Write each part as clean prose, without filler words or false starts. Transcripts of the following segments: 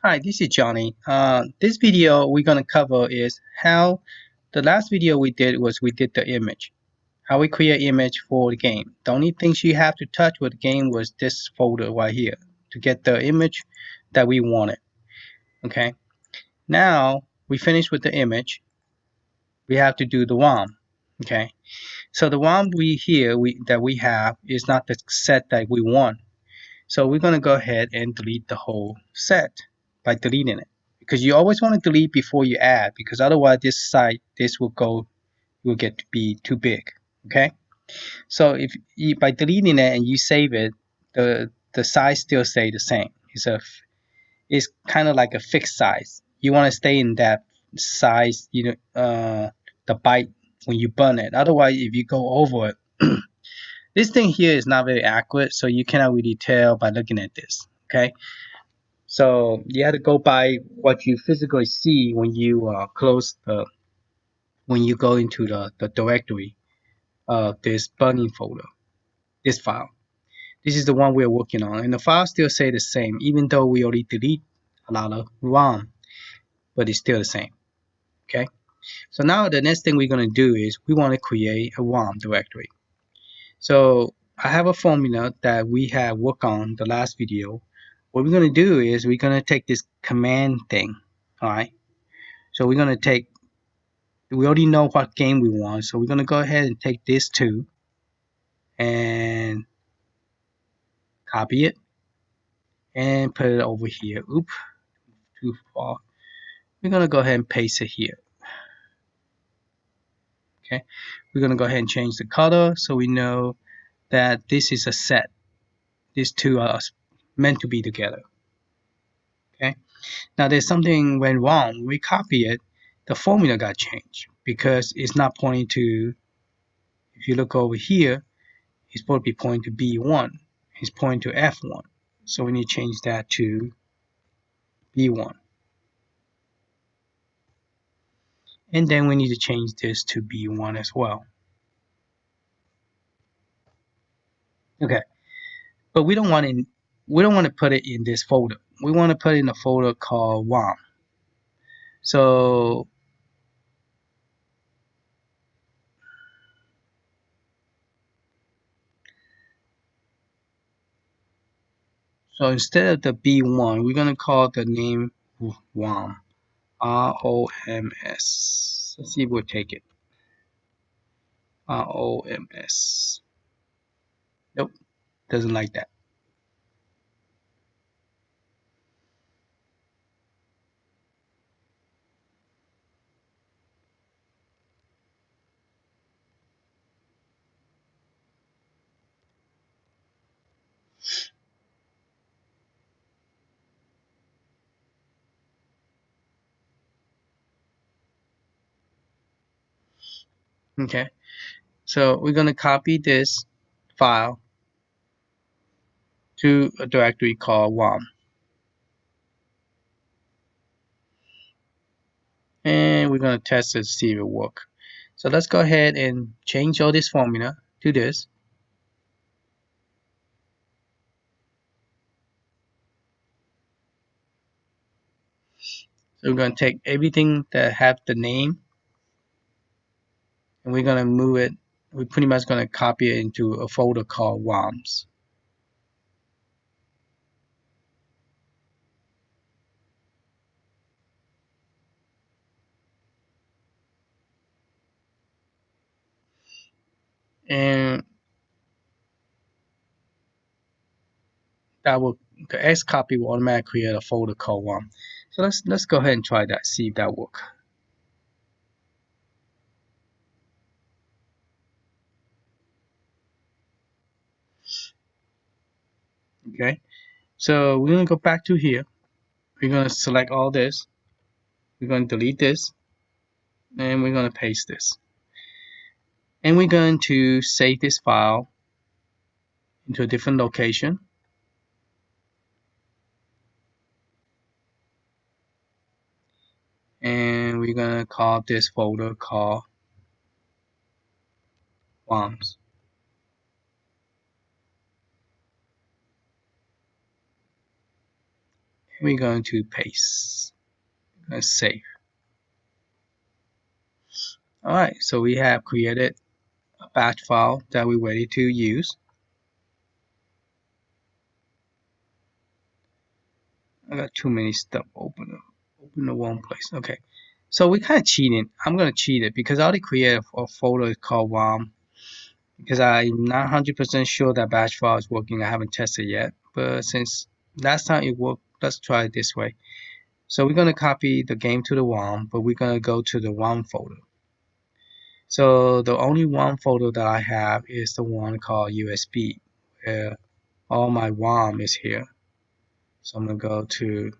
Hi, this is Johnny. This video we're gonna cover is how the last video we did was we did the image, how we create image for the game. The only things you have to touch with the game was this folder right here to get the image that we wanted. Okay. Now we finished with the image. We have to do the ROM. Okay. So the ROM that we have is not the set that we want. So we're going to go ahead and delete the whole set by deleting it, because you always want to delete before you add, because otherwise this will get to be too big. Okay, so if you, by deleting it and you save it, the size still stay the same. It's kind of like a fixed size. You want to stay in that size, the byte when you burn it. Otherwise, if you go over it, this thing here is not very accurate, so you cannot really tell by looking at this. Okay, so you have to go by what you physically see when you when you go into the directory of this burning folder, this file. This is the one we're working on, and the file still say the same, even though we already delete a lot of ROM, but it's still the same. Okay, so now the next thing we're going to do is we want to create a ROM directory. So I have a formula that we have worked on the last video. What we're going to do is we're going to take this command thing. All right, so we're going to take, we already know what game we want, so we're going to go ahead and take this two and copy it and put it over here. Oops, too far. We're going to go ahead and paste it here. Okay, we're going to go ahead and change the color so we know that this is a set. These two are meant to be together. Okay, now there's something went wrong. When we copy it, the formula got changed because it's not pointing to, if you look over here, it's supposed to be pointing to B1. It's pointing to F1. So we need to change that to B1. And then we need to change this to B1 as well. Okay, but we don't want to put it in this folder. We want to put it in a folder called ROM. So instead of the B1, we're gonna call the name ROM. ROMS. Let's see if we'll take it. ROMS. Nope, doesn't like that. Okay, so we're gonna copy this file to a directory called ROM. And we're gonna test it to see if it works. So let's go ahead and change all this formula to this. So we're going to take everything that have the name and we're going to move it. We're pretty much going to copy it into a folder called ROMS. And the X copy will automatically create a folder called ROM. So let's go ahead and try that, see if that works. Okay, so we're going to go back to here. We're going to select all this. We're going to delete this. And we're going to paste this. And we're going to save this file into a different location. And we're going to call this folder called ROMS. We're going to paste. Let's save. Alright, so we have created a batch file that we're ready to use. I got too many stuff open the wrong place. Okay, so we kind of cheating. I'm gonna cheat it because I already created a folder called ROM because I'm not 100% sure that batch file is working. I haven't tested yet, but since last time it worked, let's try it this way. So we're gonna copy the game to the ROM, but we're gonna go to the ROM folder. So the only ROM folder that I have is the one called USB, where all my ROM is here. So I'm gonna go to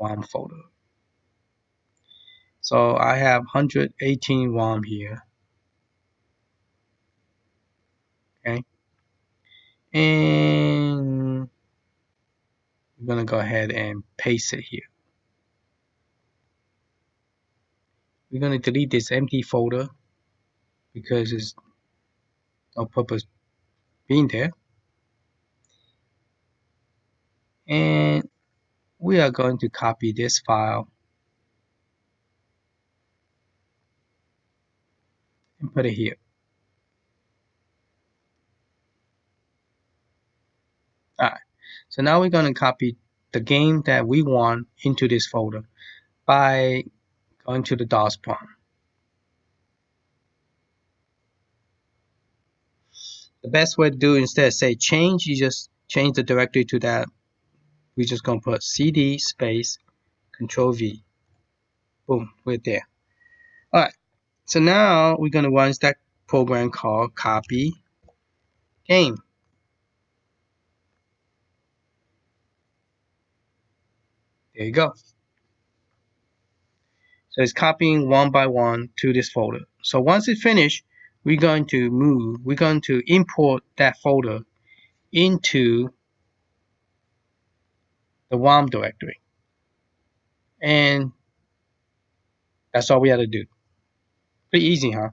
ROM folder. So I have 118 ROM here. Okay, and I'm gonna go ahead and paste it here. We're gonna delete this empty folder because there's no purpose being there. And we are going to copy this file and put it here. Alright, so now we're going to copy the game that we want into this folder by going to the DOS prompt. The best way to do it, instead of say change, you just change the directory to that. We're just going to put cd space control V. Boom, we're there. Alright, so now we're going to run that program called copy game. There you go. So it's copying one by one to this folder. So once it's finished, we're going to import that folder into the ROM directory. And that's all we have to do. Pretty easy, huh?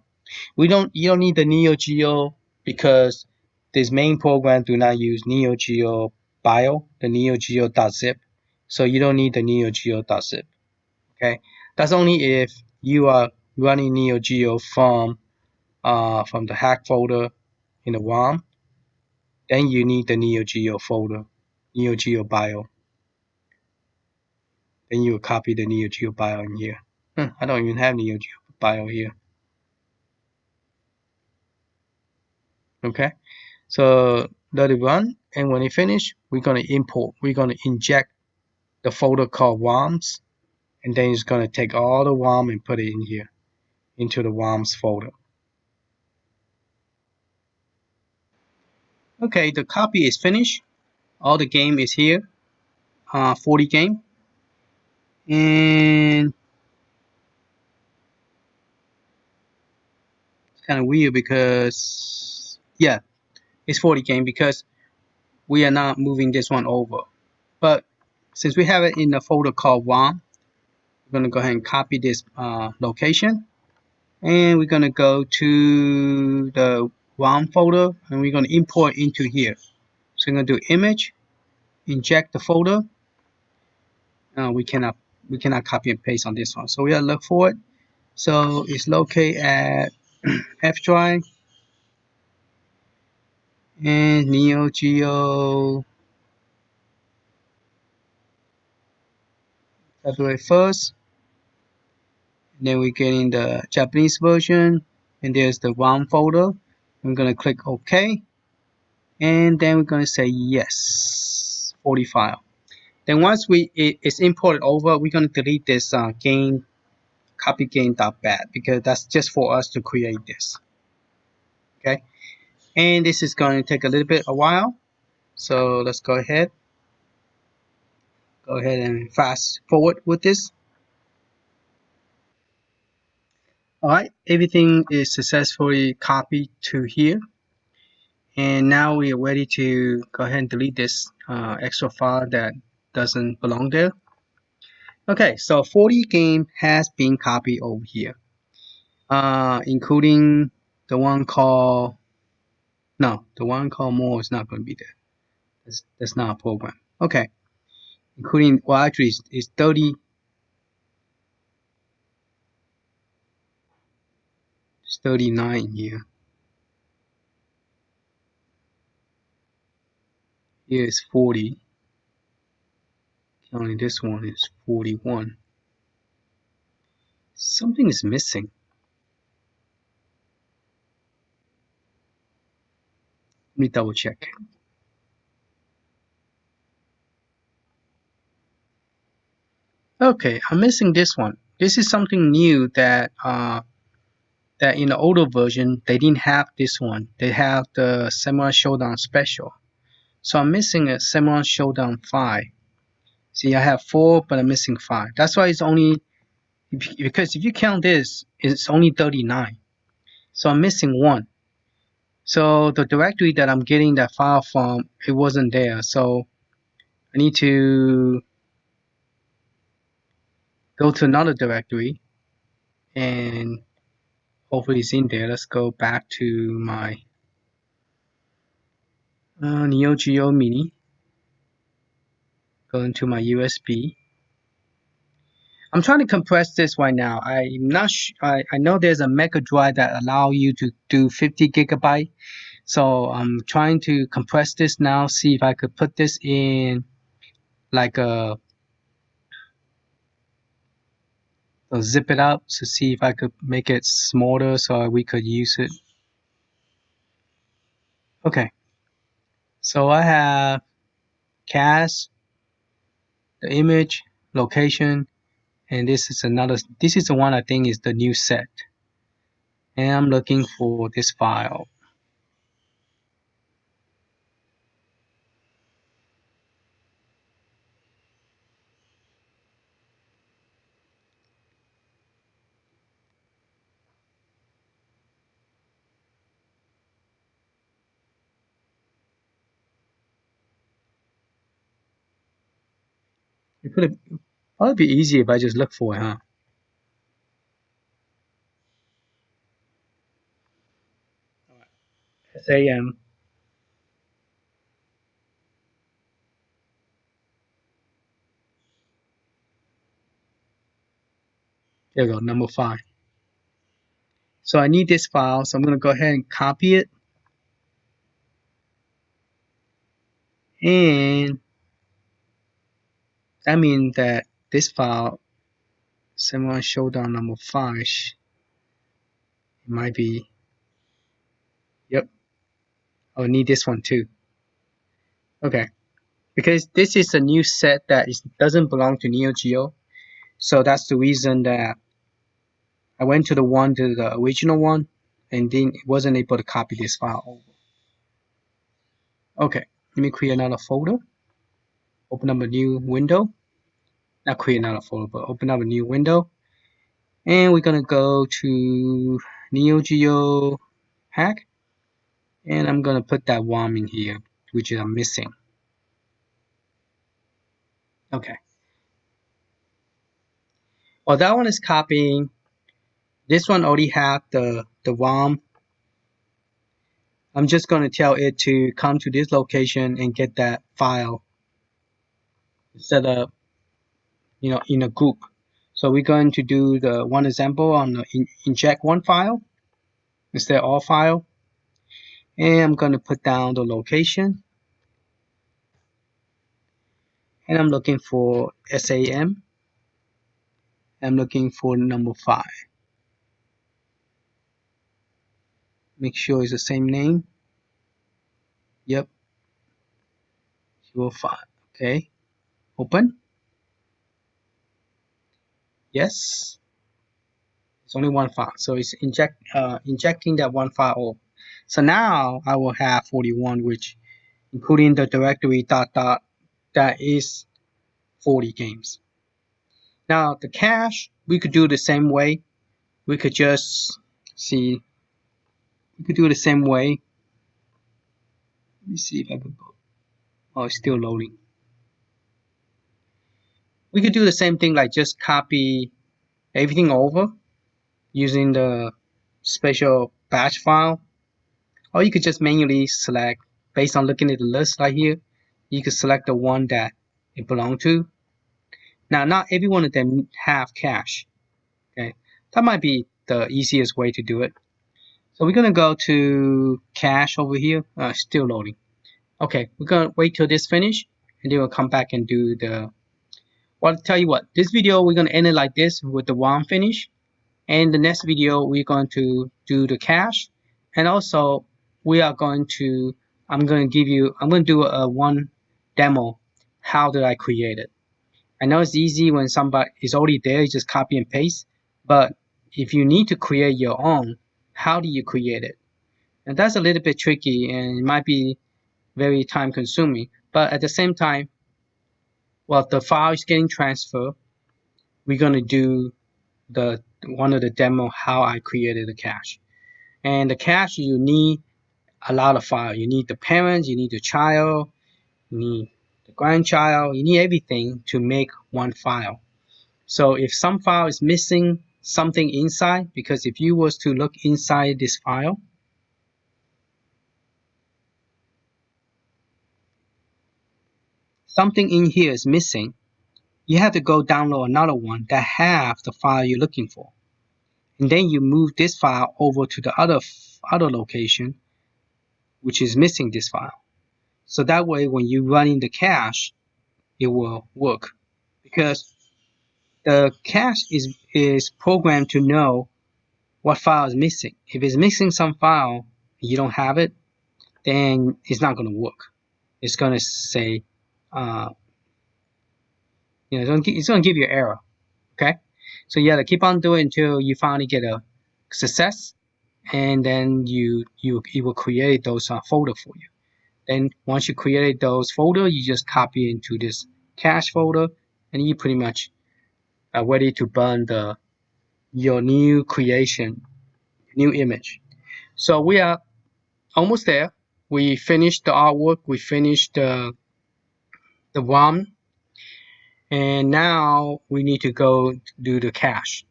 You don't need the NeoGeo because this main program do not use NeoGeo bio, the NeoGeo.zip. So you don't need the NeoGeo.zip. Okay, that's only if you are running NeoGeo from the hack folder in the ROM. Then you need the NeoGeo folder, NeoGeo bio. Then you will copy the NeoGeo bio in here. I don't even have NeoGeo bio here. Okay, so let it run, and when it finish, we're gonna import. We're gonna inject the folder called ROMS, and then it's gonna take all the ROM and put it in here into the ROMS folder. Okay, the copy is finished. All the game is here, 40 game, and it's kind of weird because yeah, it's 40 game because we are not moving this one over. But since we have it in the folder called ROM, we're going to go ahead and copy this location. And we're going to go to the ROM folder and we're going to import into here. So we're going to do image, inject the folder. We cannot copy and paste on this one. So we gotta look for it. So it's located at F drive and NeoGeo February 1st. Then we get in the Japanese version, and there's the ROM folder. I'm gonna click OK, and then we're gonna say yes, 40 file. Then once it's imported over, we're gonna delete this game copy game.bat because that's just for us to create this. Okay, and this is going to take a little bit a while, so let's go ahead and fast forward with this. Alright, everything is successfully copied to here. And now we are ready to go ahead and delete this extra file that doesn't belong there. Okay, so 40 game has been copied over here, including the one called, no, the one called more is not going to be there. That's not a program. Okay, including, well, actually it's 30. It's 39 here. Here is 40. Only this one is 41. Something is missing. Let me double check. Okay, I'm missing this one. This is something new that that in the older version they didn't have this one. They have the Samurai Shodown Special. So I'm missing a Samurai Shodown 5. See, I have 4, but I'm missing 5. That's why it's only, because if you count this, it's only 39. So I'm missing 1. So the directory that I'm getting that file from, it wasn't there. So I need to go to another directory and hopefully it's in there. Let's go back to my NeoGeoMini. Go into my USB. I'm trying to compress this right now. I'm not I know there's a mega drive that allow you to do 50 gigabyte. So I'm trying to compress this now, see if I could put this in like a zip it up to see if I could make it smaller so we could use it. Okay, so I have cast, the image, location, and this is the one I think is the new set. And I'm looking for this file. It would probably be easier if I just look for it, huh? SAM. There we go, number 5. So I need this file, so I'm going to go ahead and copy it. And that means that this file, Samurai Shodown number 5, it might be, yep, I'll need this one too. Okay, because this is a new set that doesn't belong to NeoGeo. So that's the reason that I went to the original one, and then it wasn't able to copy this file over. Okay, let me create another folder. Open up a new window. Not create another folder, but open up a new window. And we're gonna go to NeoGeo hack. And I'm gonna put that ROM in here, which is I'm missing. Okay. Well, that one is copying. This one already have the ROM. I'm just gonna tell it to come to this location and get that file set up, in a group. So we're going to do the one example on the inject one file instead of all file. And I'm going to put down the location. And I'm looking for SAM. I'm looking for number 5. Make sure it's the same name. Yep. 05. Okay. Open. Yes. It's only one file. So it's injecting that one file over. So now I will have 41, which including the directory ... that is 40 games. Now the cache, we could do the same way. We could just see. We could do the same way. Let me see if I can go. Oh, it's still loading. We could do the same thing, like just copy everything over using the special batch file. Or you could just manually select, based on looking at the list right here, you could select the one that it belongs to. Now, not every one of them have cache. Okay, that might be the easiest way to do it. So we're gonna go to cache over here. Still loading. Okay, we're gonna wait till this finish, and then we'll come back and do the. Well, I'll tell you what. This video we're gonna end it like this with the ROM finish, and the next video we're going to do the cache, and also we are going to. I'm gonna do a one demo. How did I create it? I know it's easy when somebody is already there, you just copy and paste. But if you need to create your own, how do you create it? And that's a little bit tricky and it might be very time consuming. But at the same time, while the file is getting transferred, we're going to do the one of the demo how I created the cache. And the cache, you need a lot of file. You need the parents, you need the child, you need the grandchild, you need everything to make one file. So if some file is missing something inside, because if you was to look inside this file, something in here is missing, you have to go download another one that have the file you're looking for. And then you move this file over to the other location, which is missing this file. So that way when you run in the cache, it will work. Because the cache is programmed to know what file is missing. If it's missing some file and you don't have it, then it's not going to work. It's going to say, it's going to give you an error. Okay, so you got to keep on doing it until you finally get a success, and then it will create those folder for you. Then once you create those folder, you just copy into this cache folder, and you pretty much are ready to burn your new creation, new image. So we are almost there. We finished the artwork. We finished the ROM, and now we need to go do the cache.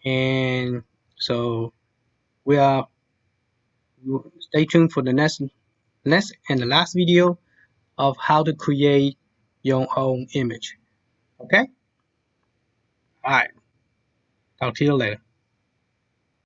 And so we are. Stay tuned for the next and the last video of how to create your own image. Okay. All right. Talk to you later.